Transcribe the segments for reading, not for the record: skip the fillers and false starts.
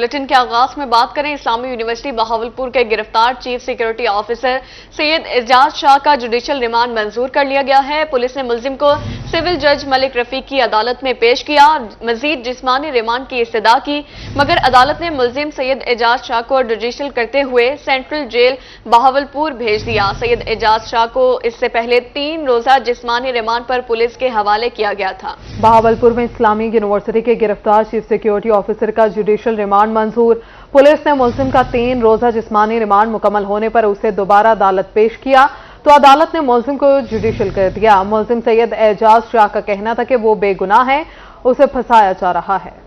Bulletin کے آغاز میں بات کریں، اسلامی یونیورسٹی بہاولپور کے گرفتار چیف سیکیورٹی آفیسر سید اعجاز شاہ کا جوڈیشل ریمانڈ منظور کر لیا گیا ہے۔ پولیس نے ملزم کو سول جج ملک رفیق کی عدالت میں پیش کیا، مزید جسمانی ریمانڈ کی استدعا کی، مگر عدالت نے ملزم سید اعجاز شاہ کو جوڈیشل کرتے ہوئے سینٹرل جیل بہاولپور بھیج دیا۔ سید اعجاز شاہ کو اس سے پہلے 3 روزہ جسمانی ریمانڈ پر پولیس کے حوالے کیا گیا تھا۔ بہاولپور میں اسلامی یونیورسٹی کے گرفتار چیف سیکیورٹی آفیسر کا جوڈیشل ریمانڈ منظور۔ پولیس نے ملزم کا 3 روزہ جسمانی ریمانڈ مکمل ہونے پر اسے دوبارہ عدالت پیش کیا تو عدالت نے ملزم کو جوڈیشل کر دیا۔ ملزم سید اعجاز شاہ کا کہنا تھا کہ وہ بے گناہ ہے، اسے پھنسایا جا رہا ہے۔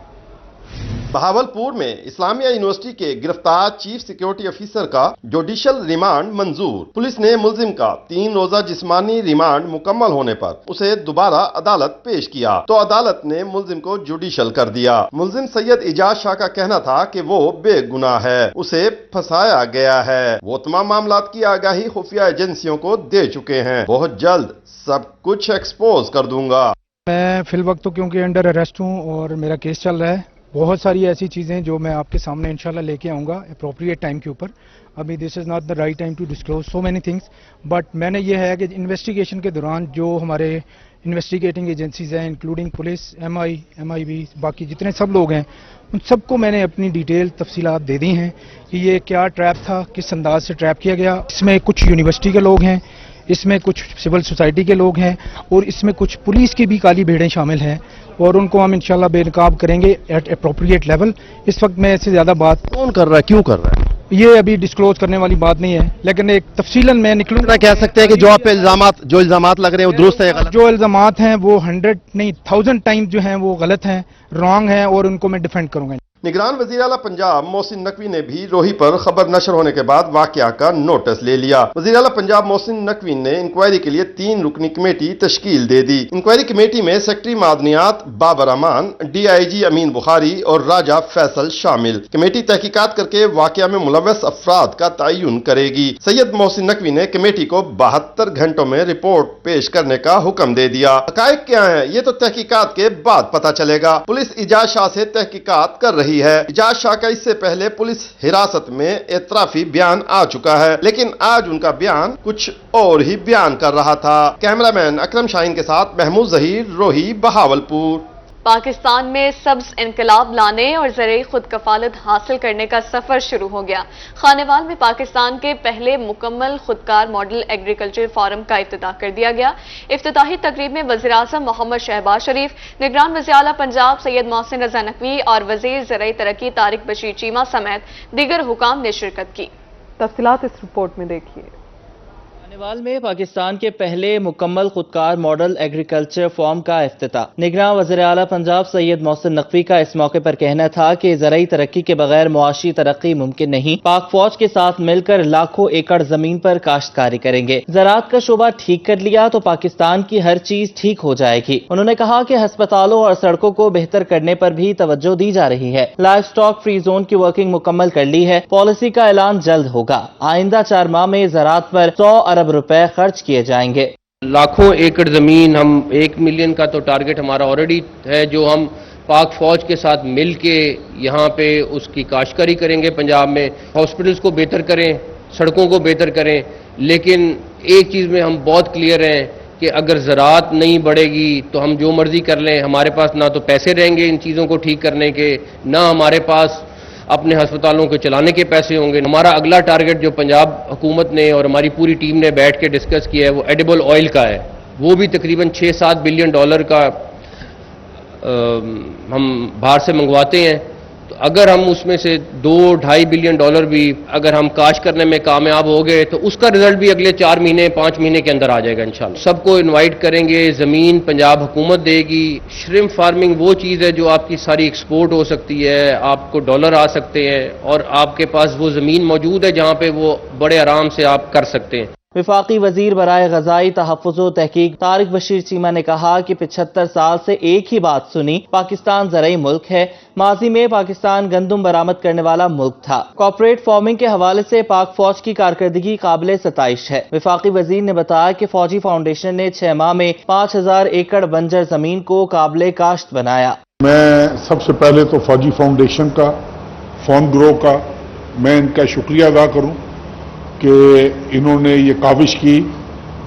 بہاولپور میں اسلامیہ یونیورسٹی کے گرفتار چیف سیکیورٹی افیسر کا جوڈیشل ریمانڈ منظور۔ پولیس نے ملزم کا 3 روزہ جسمانی ریمانڈ مکمل ہونے پر اسے دوبارہ عدالت پیش کیا تو عدالت نے ملزم کو جوڈیشل کر دیا۔ ملزم سید اعجاز شاہ کا کہنا تھا کہ وہ بے گناہ ہے، اسے پھنسایا گیا ہے۔ وہ تمام معاملات کی آگاہی خفیہ ایجنسیوں کو دے چکے ہیں، بہت جلد سب کچھ ایکسپوز کر دوں گا۔ میں فی الوقت تو کیونکہ انڈر اریسٹ ہوں اور میرا کیس چل رہا ہے، بہت ساری ایسی چیزیں جو میں آپ کے سامنے انشاءاللہ لے کے آؤں گا اپروپریٹ ٹائم کے اوپر۔ ابھی this is not the right time to disclose so many things, but میں نے یہ ہے کہ انویسٹیگیشن کے دوران جو ہمارے انویسٹیگیٹنگ ایجنسیز ہیں including police, M I B, باقی جتنے سب لوگ ہیں، ان سب کو میں نے اپنی ڈیٹیل تفصیلات دے دی ہیں کہ یہ کیا ٹریپ تھا، کس انداز سے ٹریپ کیا گیا۔ اس میں کچھ یونیورسٹی کے لوگ ہیں، اس میں کچھ سول سوسائٹی کے لوگ ہیں اور اس میں کچھ پولیس کی بھی کالی بھیڑیں شامل ہیں اور ان کو ہم انشاءاللہ بے نقاب کریں گے ایٹ اپروپریٹ لیول۔ اس وقت میں اس سے زیادہ بات کون کر رہا ہے، کیوں کر رہا ہے، یہ ابھی ڈسکلوز کرنے والی بات نہیں ہے، لیکن ایک تفصیلاً میں نکلوں گا۔ کہہ سکتے ہیں کہ جو آپ پہ الزامات لگ رہے ہیں وہ درست ہے یا غلط؟ جو الزامات ہیں وہ 100 نہیں 1000 ٹائم جو ہیں وہ غلط ہیں، رانگ ہیں اور ان کو میں ڈیفینڈ کروں گا۔ نگران وزیر اعلیٰ پنجاب محسن نقوی نے بھی روہی پر خبر نشر ہونے کے بعد واقعہ کا نوٹس لے لیا۔ وزیر اعلیٰ پنجاب محسن نقوی نے انکوائری کے لیے 3 رکنی کمیٹی تشکیل دے دی۔ انکوائری کمیٹی میں سیکرٹری معدنیات بابر امان، ڈی آئی جی امین بخاری اور راجہ فیصل شامل۔ کمیٹی تحقیقات کر کے واقعہ میں ملوث افراد کا تعین کرے گی۔ سید محسن نقوی نے کمیٹی کو 72 گھنٹوں میں رپورٹ پیش کرنے کا حکم دے دیا۔ حقائق کیا ہیں یہ تو تحقیقات کے بعد پتہ چلے گا۔ پولیس اعجاز شاہ سے تحقیقات کر رہی ہے۔ اعجاز شاہ کا اس سے پہلے پولیس حراست میں اعترافی بیان آ چکا ہے، لیکن آج ان کا بیان کچھ اور ہی بیان کر رہا تھا۔ کیمرہ مین اکرم شاہین کے ساتھ محمود ظہیر، روہی، بہاولپور۔ پاکستان میں سبز انقلاب لانے اور زرعی خود کفالت حاصل کرنے کا سفر شروع ہو گیا۔ خانیوال میں پاکستان کے پہلے مکمل خودکار ماڈل ایگریکلچر فارم کا افتتاح کر دیا گیا۔ افتتاحی تقریب میں وزیراعظم محمد شہباز شریف، نگران وزیر اعلیٰ پنجاب سید محسن رضا نقوی اور وزیر زرعی ترقی طارق بشیر چیمہ سمیت دیگر حکام نے شرکت کی۔ تفصیلات اس رپورٹ میں دیکھیے۔ خانیوال میں پاکستان کے پہلے مکمل خودکار ماڈل ایگریکلچر فارم کا افتتاح۔ نگراں وزیر اعلیٰ پنجاب سید محسن نقوی کا اس موقع پر کہنا تھا کہ زرعی ترقی کے بغیر معاشی ترقی ممکن نہیں۔ پاک فوج کے ساتھ مل کر لاکھوں ایکڑ زمین پر کاشتکاری کریں گے۔ زراعت کا شعبہ ٹھیک کر لیا تو پاکستان کی ہر چیز ٹھیک ہو جائے گی۔ انہوں نے کہا کہ ہسپتالوں اور سڑکوں کو بہتر کرنے پر بھی توجہ دی جا رہی ہے۔ لائف سٹاک فری زون کی ورکنگ مکمل کر لی ہے۔ پالیسی کا اعلان جلد ہوگا۔ آئندہ 4 ماہ میں زراعت پر 100 ارب روپے خرچ کیے جائیں گے۔ لاکھوں ایکڑ زمین، ہم 1 ملین کا تو ٹارگٹ ہمارا آلریڈی ہے، جو ہم پاک فوج کے ساتھ مل کے یہاں پہ اس کی کاشتکاری کریں گے۔ پنجاب میں ہاسپٹلز کو بہتر کریں، سڑکوں کو بہتر کریں، لیکن ایک چیز میں ہم بہت کلیئر ہیں کہ اگر زراعت نہیں بڑھے گی تو ہم جو مرضی کر لیں، ہمارے پاس نہ تو پیسے رہیں گے ان چیزوں کو ٹھیک کرنے کے، نہ ہمارے پاس اپنے ہسپتالوں کو چلانے کے پیسے ہوں گے۔ ہمارا اگلا ٹارگٹ جو پنجاب حکومت نے اور ہماری پوری ٹیم نے بیٹھ کے ڈسکس کیا ہے وہ ایڈیبل آئل کا ہے۔ وہ بھی تقریباً $6-7 بلین کا ہم باہر سے منگواتے ہیں، تو اگر ہم اس میں سے $2-2.5 بلین بھی اگر ہم کاشت کرنے میں کامیاب ہو گئے تو اس کا رزلٹ بھی اگلے 4 مہینے 5 مہینے کے اندر آ جائے گا انشاءاللہ۔ سب کو انوائٹ کریں گے، زمین پنجاب حکومت دے گی۔ شرم فارمنگ وہ چیز ہے جو آپ کی ساری ایکسپورٹ ہو سکتی ہے، آپ کو ڈالر آ سکتے ہیں اور آپ کے پاس وہ زمین موجود ہے جہاں پہ وہ بڑے آرام سے آپ کر سکتے ہیں۔ وفاقی وزیر برائے غذائی تحفظ و تحقیق طارق بشیر چیمہ نے کہا کہ 75 سال سے ایک ہی بات سنی، پاکستان زرعی ملک ہے۔ ماضی میں پاکستان گندم برآمد کرنے والا ملک تھا۔ کارپوریٹ فارمنگ کے حوالے سے پاک فوج کی کارکردگی قابل ستائش ہے۔ وفاقی وزیر نے بتایا کہ فوجی فاؤنڈیشن نے 6 ماہ میں 5000 ایکڑ بنجر زمین کو قابل کاشت بنایا۔ میں سب سے پہلے تو فوجی فاؤنڈیشن کا फॉर्म ग्रो का मैं इनका शुक्रिया अदा करूं कि इन्होंने ये काविश की,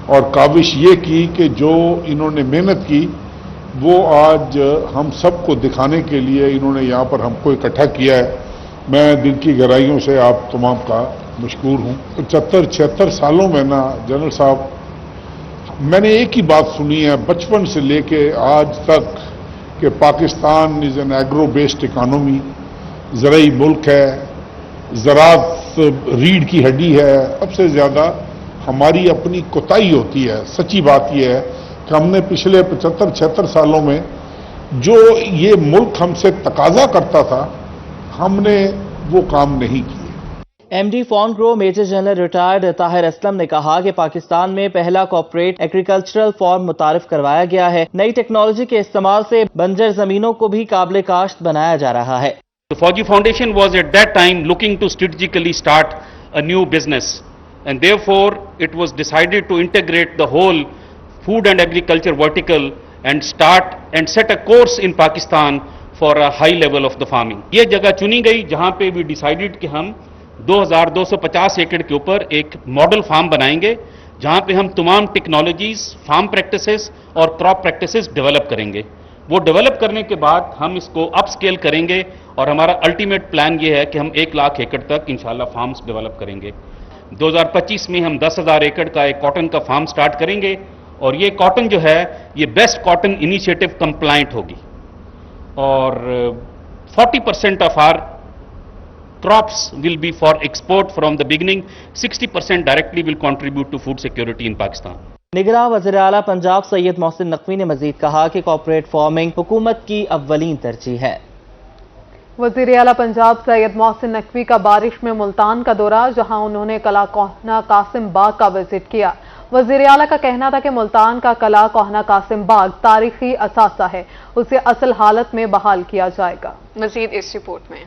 और काविश ये की कि जो इन्होंने मेहनत की वो आज हम सबको दिखाने के लिए इन्होंने यहाँ पर हमको इकट्ठा किया है। मैं दिल की गहराइयों से आप तमाम का मशकूर हूँ। 75-76 सालों में ना जनरल साहब, मैंने एक ही बात सुनी है बचपन से लेके आज तक कि Pakistan is an agro based economy, ज़राई मुल्क है, ज़राअत रीढ़ की हड्डी है। सबसे ज़्यादा हमारी अपनी कोताही होती है। सच्ची बात यह है कि हमने पिछले 75-76 सालों में जो ये मुल्क हमसे तकाजा करता था, हमने वो काम नहीं किए। एमडी फॉर्म ग्रो major general retired Tahir Aslam ने कहा कि पाकिस्तान में पहला कॉर्पोरेट एग्रीकल्चरल फॉर्म मुतारिफ करवाया गया है। नई टेक्नोलॉजी के इस्तेमाल से बंजर जमीनों को भी काबिल काश्त बनाया जा रहा है। The Fauji Foundation was at that time looking to strategically start a new business, and therefore it was decided to integrate the whole food and agriculture vertical and start and set a course in Pakistan for a high level of the farming. ये जगह चुनी गई जहां पे we decided कि हम 2250 एकड़ के ऊपर एक मॉडल फार्म बनाएंगे, जहां पे हम तमाम टेक्नोलॉजीज, फार्म प्रैक्टिसेस और क्रॉप प्रैक्टिसेस डेवलप करेंगे। वो डेवलप करने के बाद हम इसको अप स्केल करेंगे और हमारा अल्टीमेट प्लान ये है कि हम 1 लाख एकड़ तक इंशाल्लाह फार्म्स डेवलप करेंगे। 2025 में हम 10,000 एकड़ का एक कॉटन का फार्म स्टार्ट करेंगे, और ये कॉटन जो है ये बेस्ट कॉटन इनिशिएटिव कंप्लाइंट होगी, और 40% of our crops will be for export from the beginning, 60% directly will contribute to food security in Pakistan. निगरां वज़ीर-ए-आला पंजाब सैयद मोहसिन नकवी ने मजीद कहा कि कॉर्पोरेट फार्मिंग हुकूमत की अव्वलीन तरजीह है। वज़ीर आला पंजाब सैयद मोहसिन नकवी का बारिश में मुल्तान का दौरा, जहां उन्होंने कला कोहना कासिम बाग का विजिट किया। वज़ीर आला का कहना था कि मुल्तान का कला कोहना कासिम बाग तारीखी असासा है, उसे असल हालत में बहाल किया जाएगा। मजीद इस रिपोर्ट में।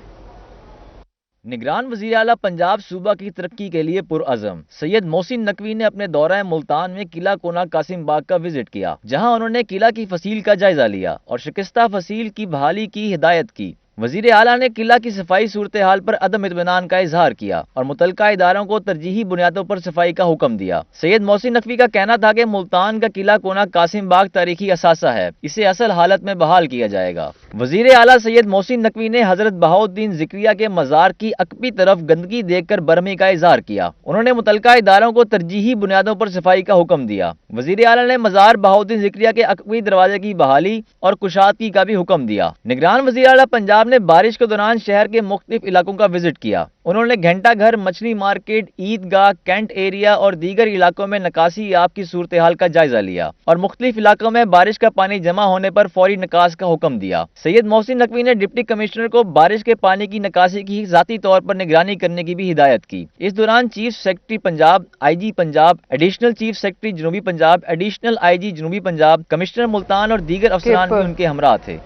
निगरान वज़ीर आला पंजाब सूबा की तरक्की के लिए पुरअज़म सैयद मोहसिन नकवी ने अपने दौरा मुल्तान में किला कोना कासिम बाग का विजिट किया, जहां उन्होंने किला की फसील का जायजा लिया और शिकस्ता फसील की बहाली की हिदायत की। वज़ीर आला ने किला की सफाई सूरत हाल पर अदम इत्मीनान का इजहार किया और मुतल्लिका इदारों को तरजीही बुनियादों पर सफाई का हुक्म दिया। सैयद मोहसिन नकवी का कहना था कि मुल्तान का किला कोना कासिम बाग तारीखी असासा है, इसे असल हालत में बहाल किया जाएगा। वज़ीर आला सैयद मोहसिन नकवी ने हजरत बहाउद्दीन ज़िक्रिया के मज़ार की अकबी तरफ गंदगी देखकर बरहमी का इजहार किया। उन्होंने मुतल्लिका इदारों को तरजीही बुनियादों पर सफाई का हुक्म दिया। वज़ीर आला ने मज़ार बहाउद्दीन ज़िक्रिया के अकबी दरवाजे की बहाली और कुशादगी का भी हुक्म दिया। निगरान वज़ीर आला पंजाब ने बारिश के दौरान शहर के मुख्तलिफ इलाकों का विजिट किया। उन्होंने घंटा घर, मछली मार्केट, ईदगाह, कैंट एरिया और दीगर इलाकों में निकासी आब की सूरत हाल का जायजा लिया और मुख्तलिफ इलाकों में बारिश का पानी जमा होने पर फौरी निकास का हुक्म दिया। सैयद मोहसिन नकवी ने डिप्टी कमिश्नर को बारिश के पानी की निकासी की ज़ाती तौर पर निगरानी करने की भी हिदायत की। इस दौरान chief secretary Punjab, IG Punjab, additional chief secretary जनूबी पंजाब, एडिशनल IG जनूबी पंजाब, कमिश्नर मुल्तान और दीगर अफसरान भी उनके हमरा थे।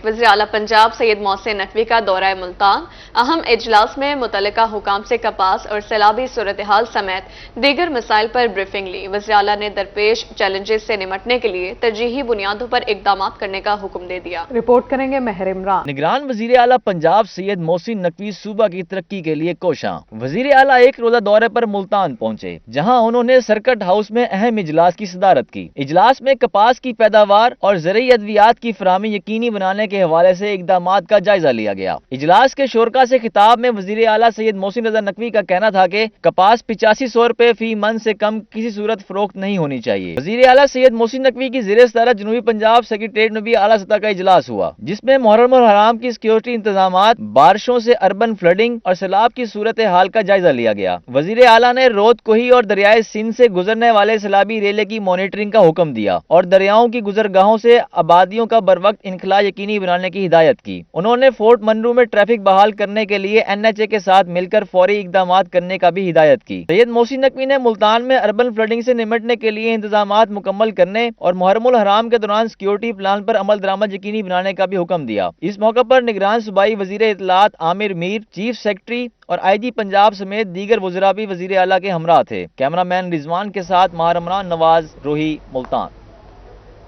वज़ीर आला पंजाब सैयद मोहसिन नकवी का दौरा मुल्तान। अहम इजलास में मुतल्लिका हुकाम से कपास और सैलाबी सूरत हाल समेत दीगर मसाइल पर ब्रीफिंग ली। वज़ीर आला ने दरपेश चैलेंजेस से निमटने के लिए तरजीही बुनियादों पर इकदाम करने का हुक्म दे दिया। रिपोर्ट करेंगे मेहर इमरान। निगरान वज़ीर आला पंजाब सैयद मोहसिन नकवी सूबा की तरक्की के लिए कोशां। वज़ीर आला एक रोजा दौरे पर मुल्तान पहुंचे, जहां उन्होंने सर्किट हाउस में अहम इजलास की सदारत की। इजलास में कपास की पैदावार और ज़रूरी अद्वियात की फराहमी यकीनी बनाने के हवाले से इकदामात का जायजा लिया गया। इजलास के शोरका से खिताब में वज़ीर आला सैयद मोहसिन रज़ा नकवी का कहना था कि कपास 8500 रुपए फी मन से कम किसी सूरत फरोख्त नहीं होनी चाहिए। वज़ीर आला सैयद मोहसिन नकवी की ज़ेर सदारत जनूबी पंजाब सेक्रेटेरिएट में भी आला सतह का इजलास हुआ, जिसमें मुहर्रम और हराम की सिक्योरिटी इंतजामात, बारिशों से अर्बन फ्लडिंग और सैलाब की सूरत हाल का जायजा लिया गया। वज़ीर आला ने रोद कोही और दरियाए सिंध से गुजरने वाले सैलाबी रेले की मॉनिटरिंग का हुक्म दिया और दरियाओं की गुजरगाहों से आबादियों का बर वक्त इनखला यकीनी بنانے کی ہدایت کی۔ انہوں نے فورٹ منرو میں ٹریفک بحال کرنے کے لیے NHA کے ساتھ مل کر فوری اقدامات کرنے کا بھی ہدایت کی۔ سید محسن نقوی نے ملتان میں اربن فلڈنگ سے نمٹنے کے لیے انتظامات مکمل کرنے اور محرم الحرام کے دوران سیکیورٹی پلان پر عمل درآمد یقینی بنانے کا بھی حکم دیا۔ اس موقع پر نگران صوبائی وزیر اطلاعات عامر میر، چیف سیکرٹری اور IG پنجاب سمیت دیگر وزراء بھی وزیر اعلیٰ کے ہمراہ تھے۔ کیمرہ مین رضوان کے ساتھ ماہر عمران نواز، روہی، ملتان۔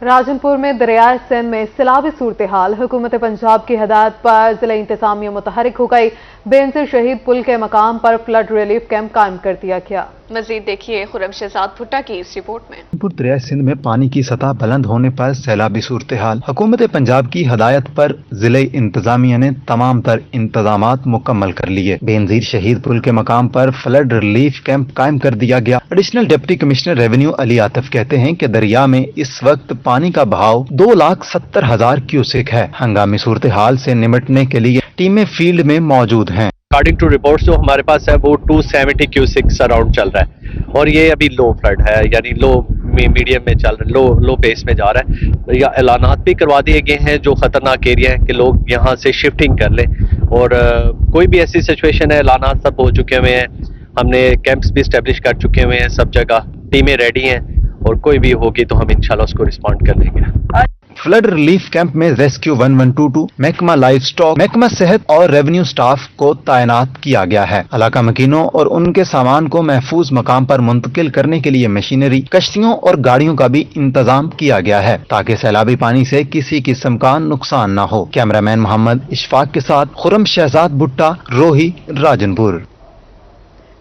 راجن پور میں دریائے سندھ میں سیلابی صورتحال، حکومت پنجاب کی ہدایت پر ضلع انتظامیہ متحرک ہو گئی۔ بینظیر شہید پل کے مقام پر فلڈ ریلیف کیمپ قائم کر دیا گیا۔ مزید دیکھیے خرم شہزاد بھٹا کی اس رپورٹ میں۔ پور دریائے سندھ میں پانی کی سطح بلند ہونے پر سیلابی صورتحال، حکومت پنجاب کی ہدایت پر ضلع انتظامیہ نے تمام تر انتظامات مکمل کر لیے۔ بینظیر شہید پل کے مقام پر فلڈ ریلیف کیمپ قائم کر دیا گیا۔ ایڈیشنل ڈپٹی کمشنر ریونیو علی عاطف کہتے ہیں کہ دریا میں اس وقت پانی کا بہاؤ 2,70,000 کیوسک ہے۔ ہنگامی صورتحال سے نمٹنے کے لیے ٹیمیں فیلڈ میں موجود ہیں۔ اکارڈنگ ٹو رپورٹس جو ہمارے پاس ہے وہ 270 کیوسک اراؤنڈ چل رہا ہے اور یہ ابھی لو فلڈ ہے، یعنی لو میڈیم میں چل رہا ہے، لو پیس میں جا رہا ہے۔ یا اعلانات بھی کروا دیے گئے ہیں جو خطرناک ایریا ہے کہ لوگ یہاں سے شفٹنگ کر لیں، اور کوئی بھی ایسی سچویشن ہے اعلانات سب ہو چکے ہوئے ہیں، ہم نے کیمپس بھی اسٹیبلش کر چکے ہوئے ہیں سب جگہ، ٹیمیں ریڈی ہیں اور کوئی بھی ہوگی تو ہم انشاءاللہ اس کو رسپونڈ کر لیں گے۔ فلڈ ریلیف کیمپ میں ریسکیو 1122، محکمہ لائف سٹاک، محکمہ صحت اور ریونیو سٹاف کو تعینات کیا گیا ہے۔ علاقہ مکینوں اور ان کے سامان کو محفوظ مقام پر منتقل کرنے کے لیے مشینری، کشتیوں اور گاڑیوں کا بھی انتظام کیا گیا ہے تاکہ سیلابی پانی سے کسی قسم کا نقصان نہ ہو۔ کیمرہ مین محمد اشفاق کے ساتھ خرم شہزاد بھٹا، روہی، راجن پور۔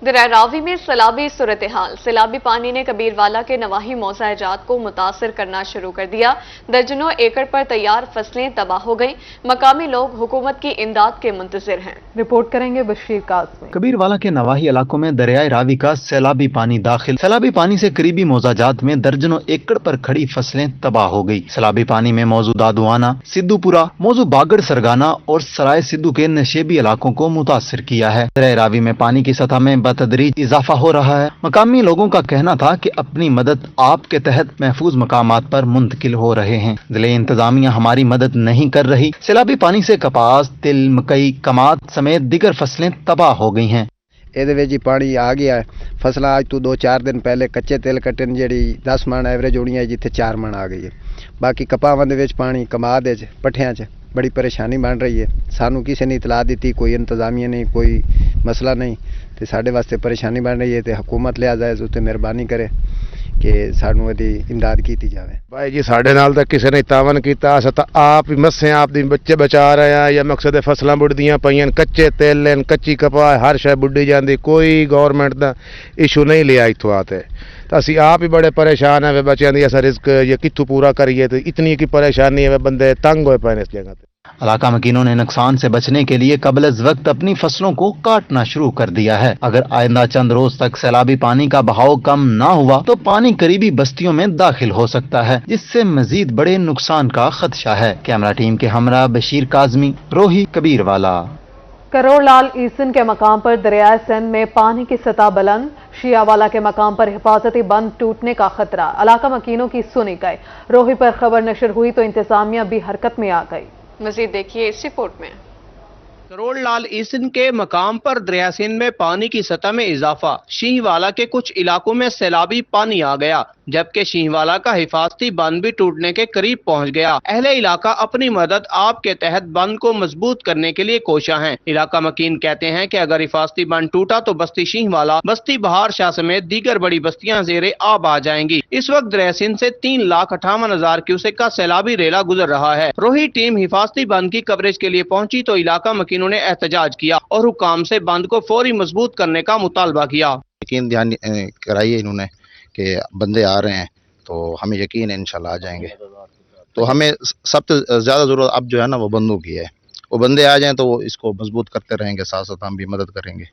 دریا راوی میں سیلابی صورتحال، سیلابی پانی نے کبیر والا کے نواحی موضع جات کو متاثر کرنا شروع کر دیا۔ درجنوں ایکڑ پر تیار فصلیں تباہ ہو گئیں، مقامی لوگ حکومت کی امداد کے منتظر ہیں۔ رپورٹ کریں گے بشیر قاسمی۔ کبیر والا کے نواحی علاقوں میں دریائے راوی کا سیلابی پانی داخل، سیلابی پانی سے قریبی موضع جات میں درجنوں ایکڑ پر کھڑی فصلیں تباہ ہو گئی۔ سیلابی پانی میں موضوع دادوانا، سدھو پورا، موضوع باگڑ سرگانا اور سرائے سدھو کے نشیبی علاقوں کو متاثر کیا ہے۔ دریائے راوی میں پانی کی سطح میں بتدریج اضافہ ہو رہا ہے۔ مقامی لوگوں کا کہنا تھا کہ اپنی مدد آپ کے تحت محفوظ مقامات پر منتقل ہو رہے ہیں، ضلع انتظامیہ ہماری مدد نہیں کر رہی۔ سیلابی پانی سے کپاس، تل، مکئی، کماد سمیت دیگر فصلیں تباہ ہو گئی ہیں۔ یہ جی پانی آ گیا ہے، فصل آج تو 2-4 دن پہلے کچے تیل کٹن جیڑی 10 من ایوریج ہونی ہے جتنے 4 من آ گئی ہے۔ باقی کپاواں دے وچ پانی، کماد وچ، پٹھیاں چ بڑی پریشانی بن رہی ہے۔ سانو کسی نے اطلاع دیتی، کوئی انتظامیہ نہیں، کوئی مسئلہ نہیں، تو سارے واسطے پریشانی بن رہی ہے۔ تو حکومت لہٰذا اس تے مہربانی کرے کہ سانو دی امداد کیتی جاوے۔ بھائی جی ساڈے نال تک کسی نے تعاون کیتا، اسا تا آپ ہی مسے آپ دی بچے بچا رہے ہیں، یا مقصد فصلاں بڑھدیاں پئیاں، کچے تیل لین، کچی کپاہ، ہر شے بڈی جاندی، کوئی گورنمنٹ دا ایشو نہیں لیا اتھوں آتے۔ تو اسی آپ ہی بڑے پریشان ہیں، بچیاں دی ایسا رزق یہ کتھوں پورا کریے، تو اتنی کی پریشانی ہے، بندے تنگ ہوئے پے اس جگہ تے۔ علاقہ مکینوں نے نقصان سے بچنے کے لیے قبل از وقت اپنی فصلوں کو کاٹنا شروع کر دیا ہے۔ اگر آئندہ چند روز تک سیلابی پانی کا بہاؤ کم نہ ہوا تو پانی قریبی بستیوں میں داخل ہو سکتا ہے، جس سے مزید بڑے نقصان کا خدشہ ہے۔ کیمرہ ٹیم کے ہمراہ بشیر کاظمی، روہی، کبیر والا۔ کروڑ لال ایسن کے مقام پر دریائے سندھ میں پانی کی سطح بلند، شیعہ والا کے مقام پر حفاظتی بند ٹوٹنے کا خطرہ، علاقہ مکینوں کی سنی گئی۔ روہی پر خبر نشر ہوئی تو انتظامیہ بھی حرکت میں آ گئی۔ مزید دیکھیے اس رپورٹ میں۔ کروڑ لال ایسن کے مقام پر دریا سندھ میں پانی کی سطح میں اضافہ، شیہ والا کے کچھ علاقوں میں سیلابی پانی آ گیا، جبکہ شیہ والا کا حفاظتی بند بھی ٹوٹنے کے قریب پہنچ گیا۔ اہل علاقہ اپنی مدد آپ کے تحت بند کو مضبوط کرنے کے لیے کوشاں ہیں۔ علاقہ مکین کہتے ہیں کہ اگر حفاظتی بند ٹوٹا تو بستی شیہ والا، بستی بہار شاہ سمیت دیگر بڑی بستیاں زیر آب آ جائیں گی۔ اس وقت دریا سندھ سے 3,58,000 کیوسک کا سیلابی ریلا گزر رہا ہے۔ روہی ٹیم حفاظتی بند کی کوریج کے لیے پہنچی تو علاقہ مکینوں نے احتجاج کیا اور حکام سے بند کو فوری مضبوط کرنے کا مطالبہ کیا۔ یقین دھیان کرائیے انہوں نے کہ بندے آ رہے ہیں، تو ہمیں یقین ہے انشاءاللہ آ جائیں گے۔ تو ہمیں سب سے زیادہ ضرورت اب جو ہے نا وہ بندوں کی ہے، وہ بندے آ جائیں تو وہ اس کو مضبوط کرتے رہیں گے، ساتھ ساتھ ہم بھی مدد کریں گے۔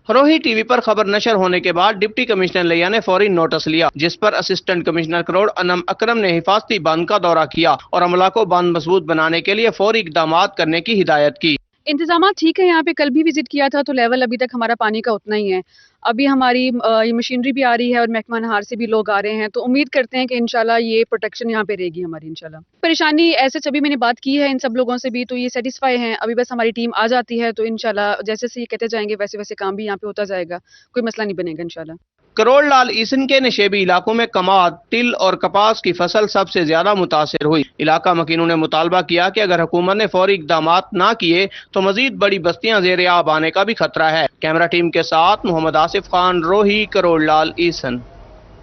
روہی ٹی وی پر خبر نشر ہونے کے بعد ڈپٹی کمشنر لیا نے فوری نوٹس لیا، جس پر اسسٹنٹ کمشنر کروڑ انم اکرم نے حفاظتی بند کا دورہ کیا اور عملہ کو بند مضبوط بنانے کے لیے فوری اقدامات کرنے کی ہدایت کی۔ इंतजामात ठीक है यहाँ पे, कल भी विजिट किया था तो लेवल अभी तक हमारा पानी का उतना ही है। अभी हमारी ये मशीनरी भी आ रही है और महकमा नहार से भी लोग आ रहे हैं, तो उम्मीद करते हैं कि इंशाल्लाह ये प्रोटेक्शन यहाँ पे रहेगी हमारी इंशाल्लाह। परेशानी ऐसे अभी मैंने बात की है इन सब लोगों से भी, तो ये सेटिस्फाई हैं। अभी बस हमारी टीम आ जाती है तो इंशाल्लाह जैसे से ये कहते जाएंगे वैसे वैसे काम भी यहाँ पे होता जाएगा, कोई मसला नहीं बनेगा इंशाल्लाह। करोड़ लाल ईसन के नशेबी इलाकों में कमाद, तिल और कपास की फसल सबसे ज्यादा मुतासिर हुई। इलाका मकीनों ने मुतालबा किया कि अगर हुकूमत ने फौरी इकदाम ना किए तो मजीद बड़ी बस्तियां ज़ेर आब आने का भी खतरा है। कैमरा टीम के साथ मोहम्मद आसिफ खान, रोही, करोड़ लाल ईसन।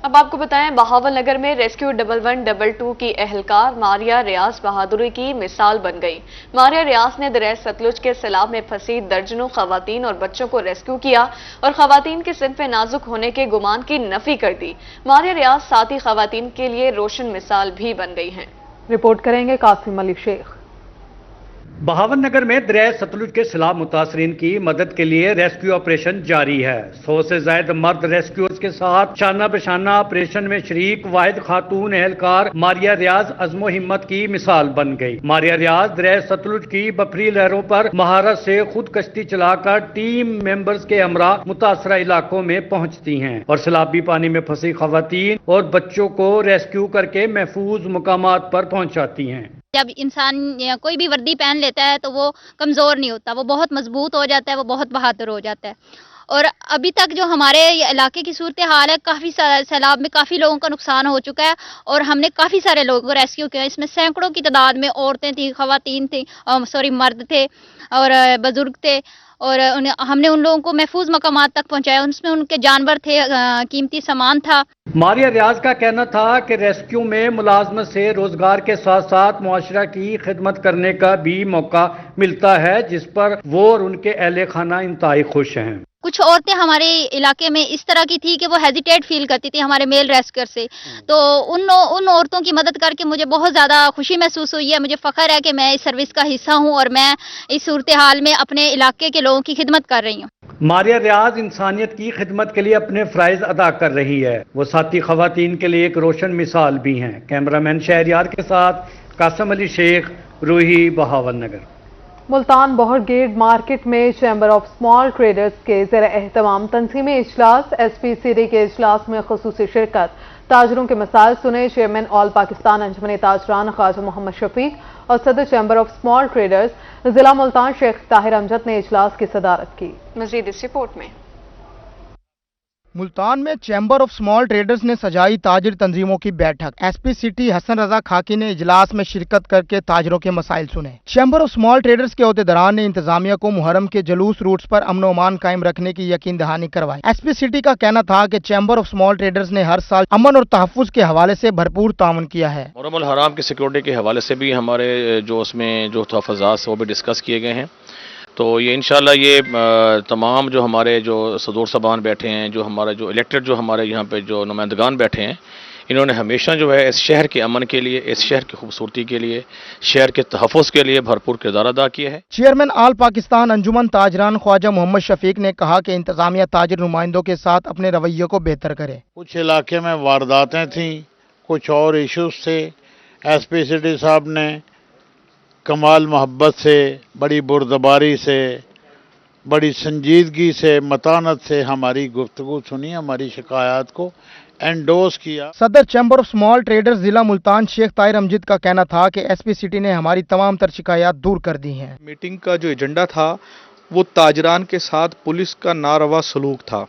अब आपको बताएं, बहावल नगर में रेस्क्यू 1122 की एहलकार मारिया रियाज बहादुरी की मिसाल बन गई। मारिया रियाज ने दरिया सतलुज के सैलाब में फंसी दर्जनों खवातीन और बच्चों को रेस्क्यू किया और खवातीन के सिंफ नाजुक होने के गुमान की नफी कर दी। मारिया रियाज साथ ही खवातीन के लिए रोशन मिसाल भी बन गई हैं। रिपोर्ट करेंगे कासिम अली शेख। बहावन नगर में दरिया सतलुज के सैलाब मुतासरीन की मदद के लिए रेस्क्यू ऑपरेशन जारी है। 100 से ज्यादा मर्द रेस्क्यूअर्स के साथ शाना बशाना ऑपरेशन में शरीक वाहिद खातून एहलकार मारिया रियाज अज़्मो हिम्मत की मिसाल बन गई। मारिया रियाज दरिया सतलुज की बफरी लहरों पर महारत से खुद कश्ती चलाकर टीम मेंबर्स के हमरा मुतासरा इलाकों में पहुंचती हैं और सैलाबी पानी में फंसी खवातीन और बच्चों को रेस्क्यू करके महफूज मुकामात पर पहुंचाती हैं। जब इंसान कोई भी वर्दी पहन लेता है तो वो कमज़ोर नहीं होता, वो बहुत मजबूत हो जाता है, वो बहुत बहादुर हो जाता है। और अभी तक जो हमारे इलाके की सूरत हाल है, काफ़ी सैलाब में काफ़ी लोगों का नुकसान हो चुका है और हमने काफ़ी सारे लोगों को रेस्क्यू किया। इसमें सैकड़ों की तादाद में औरतें थी, खवातीन थी, मर्द थे और बुजुर्ग थे और हमने उन लोगों को महफूज मकामात तक पहुंचाया। उसमें उनके जानवर थे, कीमती सामान था। मारिया रियाज का कहना था कि रेस्क्यू में मुलाजमत से रोजगार के साथ साथ मुआशरा की खिदमत करने का भी मौका मिलता है, जिस पर वो और उनके अहले खाना इंतहाई खुश हैं। कुछ औरतें हमारे इलाके में इस तरह की थी कि वो हेजिटेट फील करती थी हमारे मेल रेस्क्यूअर से, तो उन औरतों की मदद करके मुझे बहुत ज़्यादा खुशी महसूस हुई है। मुझे फ़ख्र है कि मैं इस सर्विस का हिस्सा हूँ और मैं इस सूरत हाल में अपने इलाके के लोगों की खिदमत कर रही हूँ। मारिया रियाज इंसानियत की खिदमत के लिए अपने फ़राइज़ अदा कर रही है। वो साथी खवातीन के लिए एक रोशन मिसाल भी हैं। कैमरामैन शहरियार के साथ कासिम अली शेख, रूही, बहावन नगर। मुल्तान बोहर गेट मार्केट में चैम्बर ऑफ स्मॉल ट्रेडर्स के ज़ेर एहतमाम तंजीमी इजलास, SPCD के इजलास में खुसूसी शिरकत, ताजरों के मसाइल सुने। चेयरमैन ऑल पाकिस्तान अंजुमन ताजरान ख्वाजा मोहम्मद शफीक और सदर चैम्बर ऑफ स्मॉल ट्रेडर्स जिला मुल्तान शेख ताहिर अमजद ने इजलास की सदारत की। मजीद इस रिपोर्ट में। मुल्तान में चैम्बर ऑफ स्मॉल ट्रेडर्स ने सजाई ताजिर तंजीमों की बैठक। SP सिटी हसन रजा खाकी ने इजलास में शिरकत करके ताजरों के मसाइल सुने। चैम्बर ऑफ स्मॉल ट्रेडर्स के अहदेदारान ने इंतजामिया को मुहर्रम के जुलूस रूट्स पर अमन अमान कायम रखने की यकीन दहानी करवाई। SP सिटी का कहना था कि चैम्बर ऑफ स्मॉल ट्रेडर्स ने हर साल अमन और तहफ़्फ़ुज़ के हवाले से भरपूर ताउन किया है। मुहर्रम हराम की सिक्योरिटी के हवाले से भी हमारे जो उसमें जो तहफ़्फ़ुज़ात वो भी डिस्कस किए गए हैं। तो ये इंशाल्लाह ये तमाम जो हमारे जो सदूर साहबान बैठे हैं, जो हमारा जो इलेक्टेड जो हमारे यहाँ पे जो नुमाइंदगान बैठे हैं, इन्होंने हमेशा जो है इस शहर के अमन के लिए, इस शहर की खूबसूरती के लिए, शहर के तहफ़्फ़ुज़ के लिए भरपूर किरदार अदा किया है। चेयरमैन आल पाकिस्तान अंजुमन ताजरान ख्वाजा मोहम्मद शफीक ने कहा कि इंतजामिया ताजिर नुमाइंदों के साथ अपने रवैये को बेहतर करे। कुछ इलाके में वारदातें थीं, कुछ और इशूज़ थे। SP सिटी साहब ने कमाल मोहब्बत से, बड़ी बुरदबारी से, बड़ी संजीदगी से, मतानत से हमारी गुफ्तगू सुनी, हमारी शिकायत को एंडोर्स किया। सदर चैम्बर ऑफ स्मॉल ट्रेडर्स जिला मुल्तान शेख ताहिर अमजद का कहना था कि SP सिटी ने हमारी तमाम तर शिकायत दूर कर दी हैं। मीटिंग का जो एजेंडा था वो ताजरान के साथ पुलिस का नारवा सलूक था,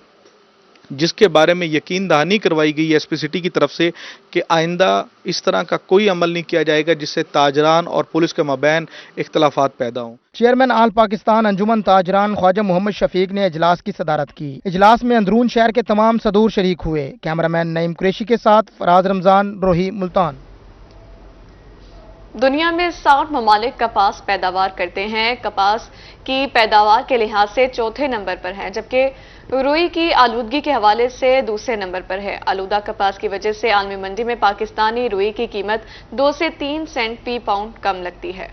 जिसके बारे में यकीन दहानी करवाई गई SP सिटी की तरफ से कि आइंदा इस तरह का कोई अमल नहीं किया जाएगा जिससे ताजरान और पुलिस के मबैन इख्तलाफात पैदा हों। चेयरमैन आल पाकिस्तान अंजुमन ताजरान ख्वाजा मोहम्मद शफीक ने इजलास की सदारत की। इजलास में अंदरून शहर के तमाम सदूर शरीक हुए। कैमरामैन नईम कुरैशी के साथ फराज रमजान, रोही, मुल्तान। दुनिया में 60 ममालिक कपास पैदावार करते हैं। कपास की पैदावार के लिहाज से चौथे नंबर पर है, जबकि रुई की आलूदगी के हवाले से दूसरे नंबर पर है। आलूदा कपास की वजह से आलमी मंडी में पाकिस्तानी रुई की कीमत 2 से 3 सेंट फी पाउंड कम लगती है।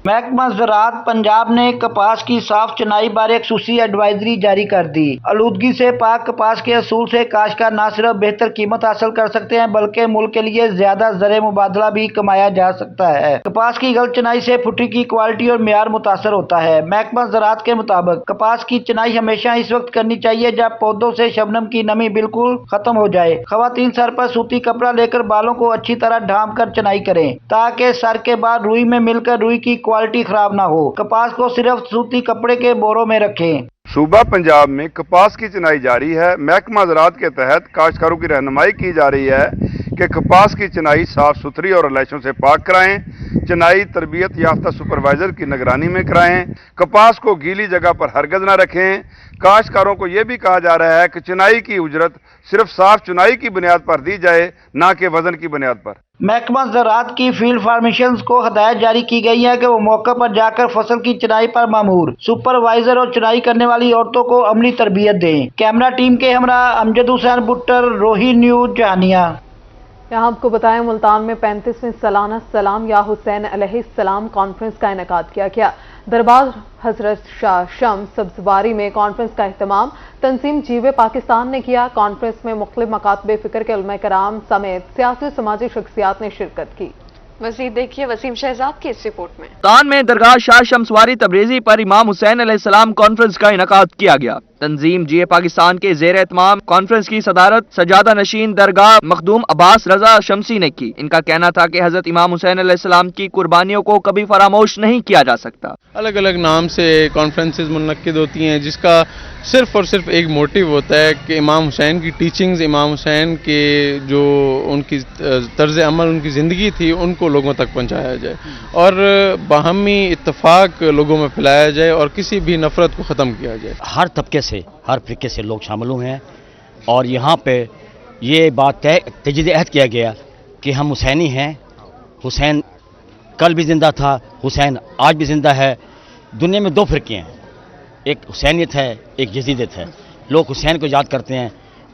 महकमा ज़राअत पंजाब ने कपास की साफ चुनाई बारे खसूसी एडवाइजरी जारी कर दी। आलूदगी से पाक कपास के असूल से काश्तकार न सिर्फ बेहतर कीमत हासिल कर सकते हैं बल्कि मुल्क के लिए ज्यादा ज़र मुबादला भी कमाया जा सकता है। कपास की गलत चुनाई से फुटी की क्वालिटी और मेयार मुतासर होता है। महकमा ज़राअत के मुताबिक कपास की चुनाई हमेशा इस वक्त करनी चाहिए जब पौधों से शबनम की नमी बिल्कुल खत्म हो जाए। खवातीन सर पर सूती कपड़ा लेकर बालों को अच्छी तरह ढांप कर चुनाई करें ताकि सर के बाद रुई में मिलकर रुई की क्वालिटी खराब ना हो। कपास को सिर्फ सूती कपड़े के बोरों में रखें। सूबा पंजाब में कपास की चुनाई जारी है। महकमा ज़राअत के तहत काश्तकारों की रहनुमाई की जा रही है कि कपास की चुनाई साफ सुथरी और लैशों से पाक कराएं। चुनाई तरबियत याफ्ता सुपरवाइजर की निगरानी में कराएं। कपास को गीली जगह पर हरगज न रखें। काश्तकारों को यह भी कहा जा रहा है कि चुनाई की उजरत सिर्फ साफ चुनाई की बुनियाद पर दी जाए, न कि वजन की बुनियाद पर। महकमा ज़राअत की फील्ड फार्मेशंस को हदायत जारी की गई है कि वो मौके पर जाकर फसल की चुनाई पर मामूर सुपरवाइजर और चुनाई करने वाली औरतों को अमली तरबियत दें। कैमरा टीम के हमरा अमजद हुसैन बुट्टर, रोही न्यूज जहानिया। यहाँ आपको बताएं मुल्तान में 35वीं सालाना सलाम या हुसैन अलैहिस्सलाम कॉन्फ्रेंस का इनेकाद किया गया। दरबार हजरत शाह शम्स सब्जवारी में कॉन्फ्रेंस का एहतमाम तंजीम जीवे पाकिस्तान ने किया। कॉन्फ्रेंस में मुख्तलिफ मकातबे फिक्र के उलमा कराम समेत सियासी समाजी शख्सियात ने शिरकत की। मज़ीद देखिए वसीम शहजाद की इस रिपोर्ट में। मुल्तान में दरगाह शाह शम्सवारी तबरेजी पर इमाम हुसैन अलैहिस्सलाम कॉन्फ्रेंस का इनेकाद किया गया। तंजीम जीए पाकिस्तान के ज़ेर एहतमाम कॉन्फ्रेंस की सदारत सजादा नशीन दरगाह मखदूम अब्बास रजा शमसी ने की। इनका कहना था कि हजरत इमाम हुसैन अलैहिस्सलाम की कुर्बानियों को कभी फरामोश नहीं किया जा सकता। अलग अलग नाम से कॉन्फ्रेंसेस मुनक्किद होती हैं जिसका सिर्फ और सिर्फ एक मोटिव होता है कि इमाम हुसैन की टीचिंग्स, इमाम हुसैन के जो उनकी तर्ज अमल, उनकी ज़िंदगी थी, उनको लोगों तक पहुँचाया जाए और बाहमी इत्तफाक लोगों में फैलाया जाए और किसी भी नफरत को ख़त्म किया जाए। हर तबके से, हर फिरके से लोग शामिल हुए हैं और यहाँ पे ये बात तजदीद अहद किया गया कि हम हुसैनी हैं। हुसैन कल भी ज़िंदा था, हुसैन आज भी ज़िंदा है। दुनिया में दो फिरके हैं, एक हुसैनियत है, एक यजीदियत है। लोग हुसैन को याद करते हैं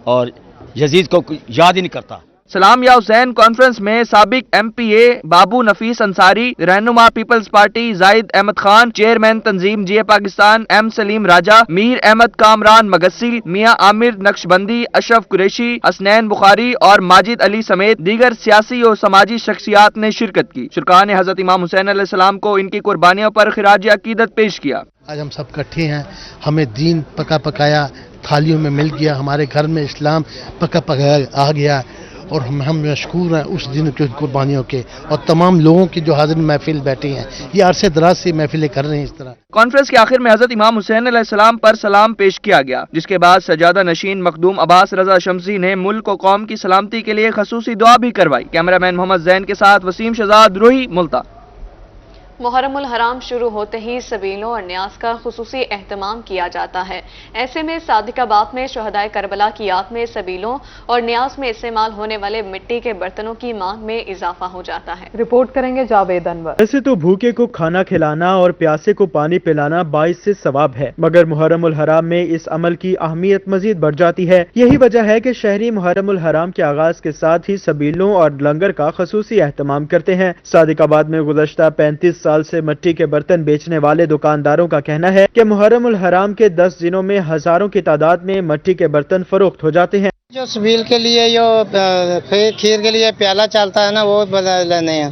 और यजीद को याद ही नहीं करता। सलाम या हुसैन कॉन्फ्रेंस में साबिक MPA बाबू नफीस अंसारी, रहनुमा Peoples Party Zahid Ahmed Khan, chairman तंजीम जीए पाकिस्तान M सलीम राजा, मीर अहमद कामरान मगसी, मियां आमिर नक्शबंदी, अशरफ कुरैशी, हसनैन बुखारी और माजिद अली समेत दीगर सियासी और समाजी शख्सियात ने शिरकत की। शुरका ने हजरत इमाम हुसैन अलैहिस्सलाम को इनकी कुर्बानियों पर खिराज अकीदत पेश किया। आज हम सब इकट्ठे हैं, हमें दीन पका पकाया थालियों में मिल गया, हमारे घर में इस्लाम पका पकाया आ गया और हम मशकूर हैं उस दिन की कुर्बानियों के और तमाम लोगों की जो हाजिर महफिल बैठी हैं। ये अरसे दराज से महफिलें कर रहे हैं इस तरह। कॉन्फ्रेंस के आखिर में हजरत इमाम हुसैन अलैहिस्सलाम पर सलाम पेश किया गया, जिसके बाद सजादा नशीन मखदूम अब्बास रजा शमसी ने मुल्क और कौम की सलामती के लिए खसूसी दुआ भी करवाई। कैमरामैन मोहम्मद जैन के साथ वसीम शहजाद, रोही, मुल्तान। मुहर्रमुल हराम शुरू होते ही सबीलों और न्याज का खुसूसी एहतमाम किया जाता है। ऐसे में सादिकाबाद में शहदाए करबला की याद में सबीलों और न्याज में इस्तेमाल होने वाले मिट्टी के बर्तनों की मांग में इजाफा हो जाता है। रिपोर्ट करेंगे जावेद अनवर। वैसे तो भूखे को खाना खिलाना और प्यासे को पानी पिलाना बाइस से सवाब है, मगर मुहर्रमुल हराम में इस अमल की अहमियत मजीद बढ़ जाती है। यही वजह है कि शहरी मुहर्रमुल हराम के आगाज के साथ ही सबीलों और लंगर का खसूसी एहतमाम करते हैं। सादिकाबाद में गुज़श्ता 35 साल से मिट्टी के बर्तन बेचने वाले दुकानदारों का कहना है कि मुहर्रमुल हराम के 10 दिनों में हजारों की तादाद में मिट्टी के बर्तन फरोख्त हो जाते हैं। जो सबील के लिए जो खीर के लिए प्याला चलता है ना, वो बदल लेने हैं।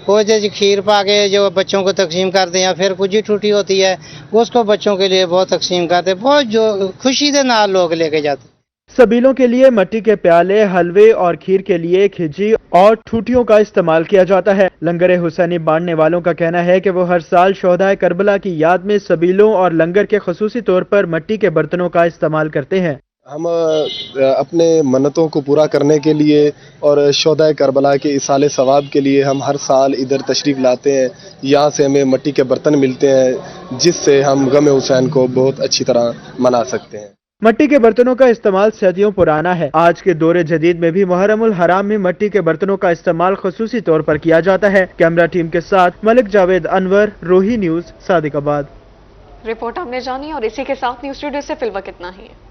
वो जो खीर पा के जो बच्चों को तकसीम करते हैं, फिर कुछ टूटी होती है उसको बच्चों के लिए बहुत तकसीम करते हैं, बहुत जो खुशी के नाल लोग लेके जाते। सबीलों के लिए मिट्टी के प्याले, हलवे और खीर के लिए खिजी और ठूठियों का इस्तेमाल किया जाता है। लंगर हुसैनी बांटने वालों का कहना है कि वो हर साल शोहदाए करबला की याद में सबीलों और लंगर के खसूसी तौर पर मिट्टी के बर्तनों का इस्तेमाल करते हैं। हम अपने मन्नतों को पूरा करने के लिए और शोहदाए करबला के इसाले सवाब के लिए हम हर साल इधर तशरीफ़ लाते हैं। यहाँ से हमें मिट्टी के बर्तन मिलते हैं जिससे हम गम हुसैन को बहुत अच्छी तरह मना सकते हैं। मिट्टी के बर्तनों का इस्तेमाल सदियों पुराना है। आज के दौरे जदीद में भी मुहर्रमुल हराम में मिट्टी के बर्तनों का इस्तेमाल खसूसी तौर पर किया जाता है। कैमरा टीम के साथ मलिक जावेद अनवर, रोही न्यूज, सादिकाबाद। रिपोर्ट आपने जानी और इसी के साथ न्यूज स्टूडियो से फिलहाल इतना ही है।